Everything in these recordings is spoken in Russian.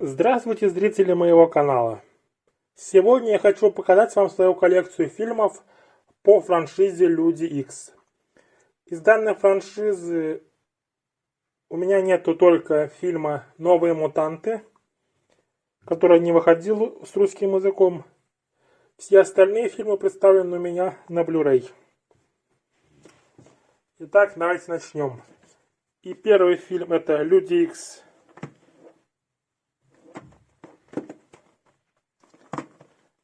Здравствуйте, зрители моего канала! Сегодня я хочу показать вам свою коллекцию фильмов по франшизе Люди Икс. Из данной франшизы у меня нету только фильма «Новые мутанты», который не выходил с русским языком. Все остальные фильмы представлены у меня на Blu-ray. Итак, давайте начнем. И первый фильм — это Люди Икс.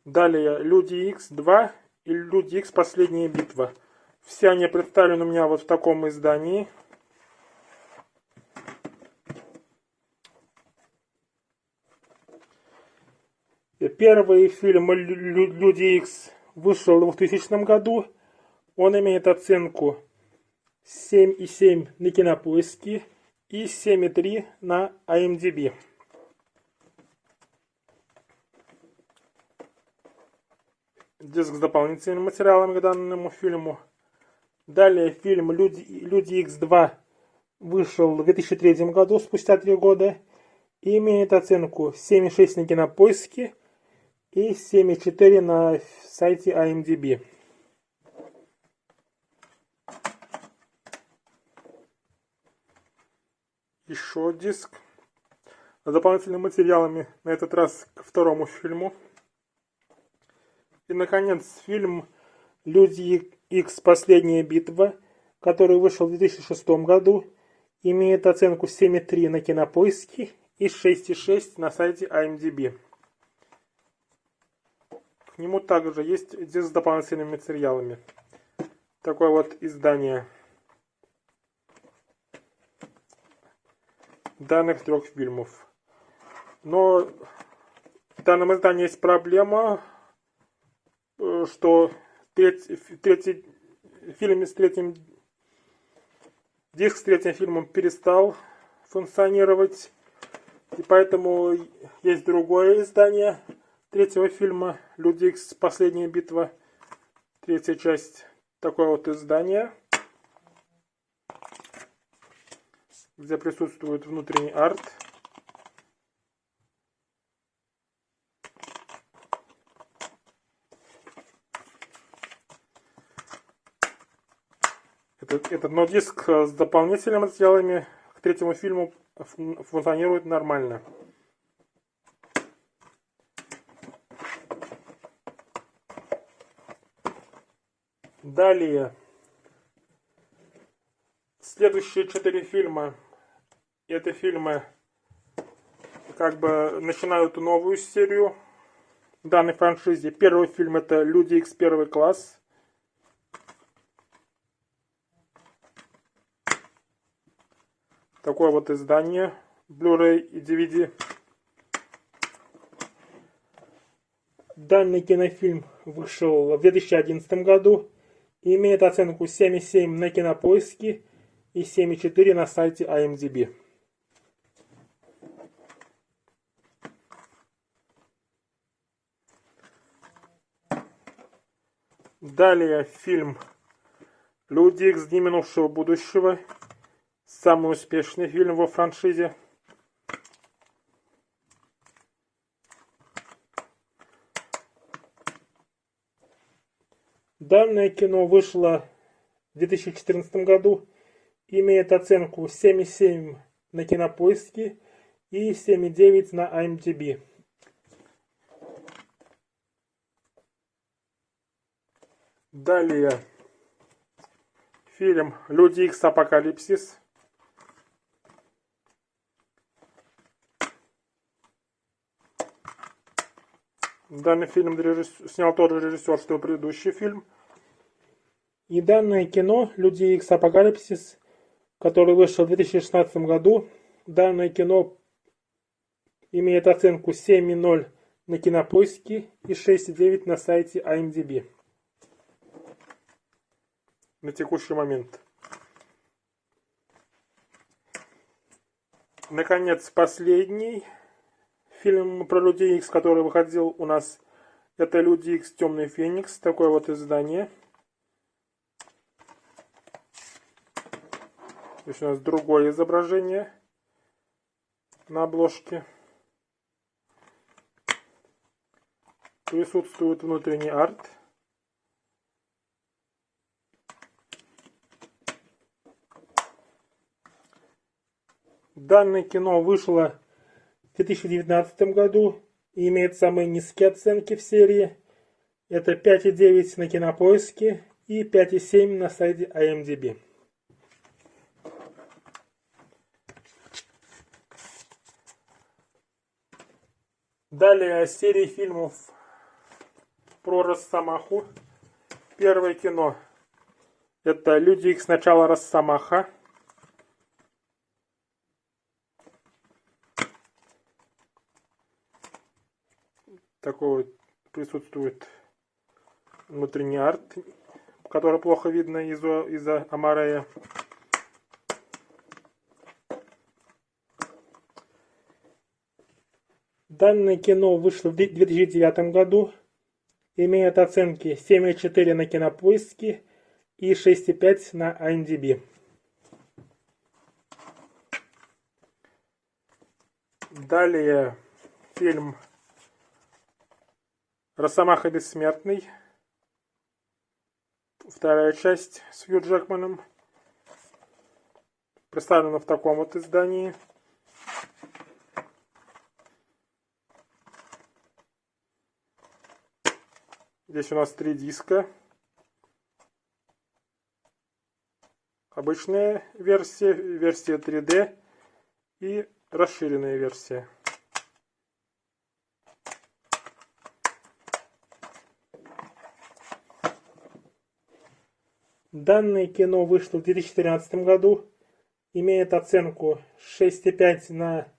Далее Люди Икс 2 и Люди Икс Последняя битва. Все они представлены у меня вот в таком издании. Первый фильм Люди Икс вышел в 2000 году. Он имеет оценку 7,7 на Кинопоиске и 7,3 на IMDb. Диск с дополнительными материалами к данному фильму. Далее фильм Люди Икс 2 вышел в 2003 году, спустя 3 года, и имеет оценку 7,6 на Кинопоиске и 7,4 на сайте IMDb. Еще диск с дополнительными материалами, на этот раз к второму фильму. И, наконец, фильм Люди Икс Последняя битва, который вышел в 2006 году, имеет оценку 7,3 на Кинопоиске и 6,6 на сайте IMDb. К нему также есть диск с дополнительными материалами. Такое вот издание данных трех фильмов. Но в данном издании есть проблема, что третий фильм с третьим диск с третьим фильмом перестал функционировать, и поэтому есть другое издание третьего фильма Люди Икс Последняя битва, третья часть. Такое вот издание, где присутствует внутренний арт. Но диск с дополнительными материалами к третьему фильму функционирует нормально. Далее. Следующие 4 фильма. Это фильмы как бы начинают новую серию в данной франшизе. Первый фильм — это Люди Икс Первый класс. Такое вот издание, Blu-ray и DVD. Данный кинофильм вышел в 2011 году и имеет оценку 7,7 на Кинопоиске и 7,4 на сайте IMDb. Далее фильм Люди Икс Дни минувшего будущего. Самый успешный фильм во франшизе. Данное кино вышло в 2014 году. Имеет оценку 7,7 на Кинопоиске и 7,9 на IMDb. Далее фильм Люди Икс Апокалипсис. Данный фильм снял тот же режиссер, что и предыдущий фильм. И данное кино Люди Икс Апокалипсис, который вышел в 2016 году, данное кино имеет оценку 7,0 на Кинопоиске и 6,9 на сайте IMDb. На текущий момент. Наконец, последний фильм про Людей Икс, который выходил у нас, это Люди Икс Темный Феникс. Такое вот издание. Здесь у нас другое изображение на обложке. Присутствует внутренний арт. Данное кино вышло в 2019 году и имеет самые низкие оценки в серии. Это 5,9 на Кинопоиске и 5,7 на сайте IMDb. Далее серия фильмов про Росомаху. Первое кино. Это «Люди Икс. Начало Росомаха». Такой вот присутствует внутренний арт, который плохо видно из-за Амарея. Данное кино вышло в 2009 году, имеет оценки 7,4 на Кинопоиске и 6,5 на IMDb. Далее фильм «Росомаха Бессмертный». Вторая часть с Хью Джекманом. Представлена в таком вот издании. Здесь у нас 3 диска. Обычная версия, версия 3D и расширенная версия. Данное кино вышло в 2013 году, имеет оценку 6,5 на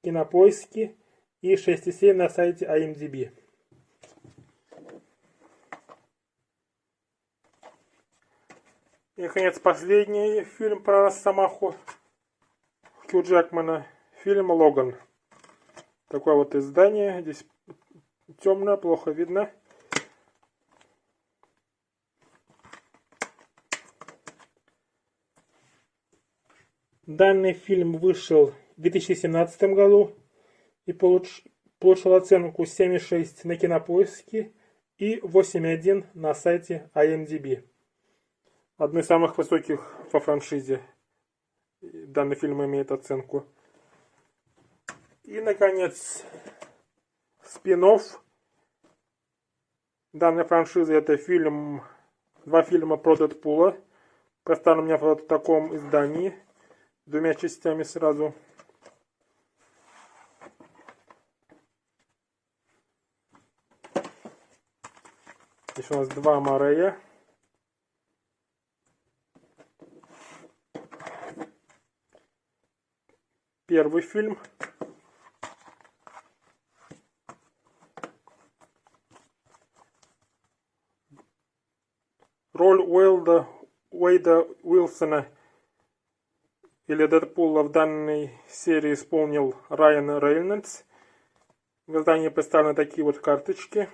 Кинопоиске и 6,7 на сайте IMDb. И, наконец, последний фильм про Росомаху Хью Джекмана. Фильм «Логан». Такое вот издание. Здесь темно, плохо видно. Данный фильм вышел в 2017 году и получил оценку 7,6 на Кинопоиске и 8,1 на сайте IMDb. Одной из самых высоких по франшизе. Данный фильм имеет оценку. И, наконец, спин-офф данной франшизы. Это два фильма про Дэдпула. Представлен у меня в таком издании. 2 частями сразу. Здесь у нас 2 Морея. Первый фильм. Роль Уэйда Уилсона или Дэдпула в данной серии исполнил Райан Рейнольдс. В издании представлены такие вот карточки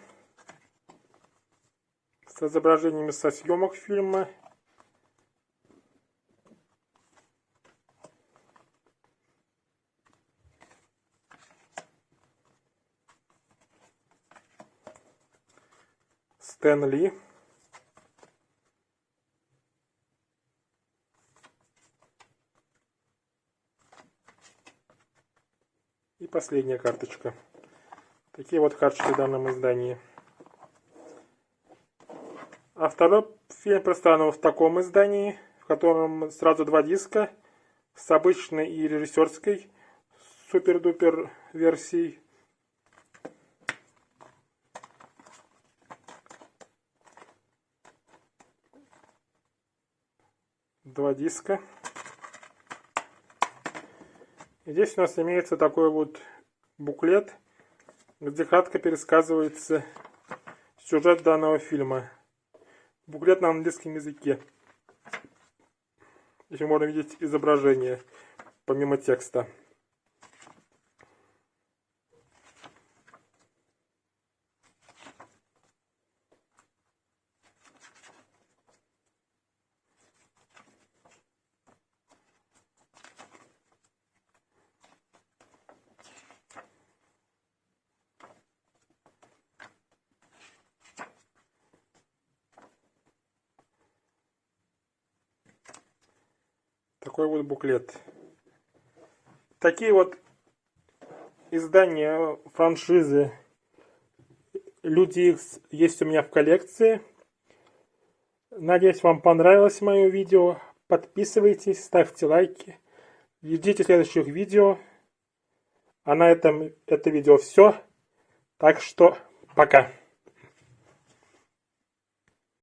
с изображениями со съемок фильма. Стэн Ли. И последняя карточка. Такие вот карточки в данном издании. А второй фильм представлен в таком издании, в котором сразу 2 диска с обычной и режиссерской супер-дупер версией. Два диска. И здесь у нас имеется такой вот буклет, где кратко пересказывается сюжет данного фильма. Буклет на английском языке. Здесь мы можем видеть изображение, помимо текста. такой вот буклет. Такие вот издания франшизы Люди Икс есть у меня в коллекции. Надеюсь, вам понравилось мое видео. Подписывайтесь, ставьте лайки. Ждите следующих видео. А на этом это видео все. Так что пока.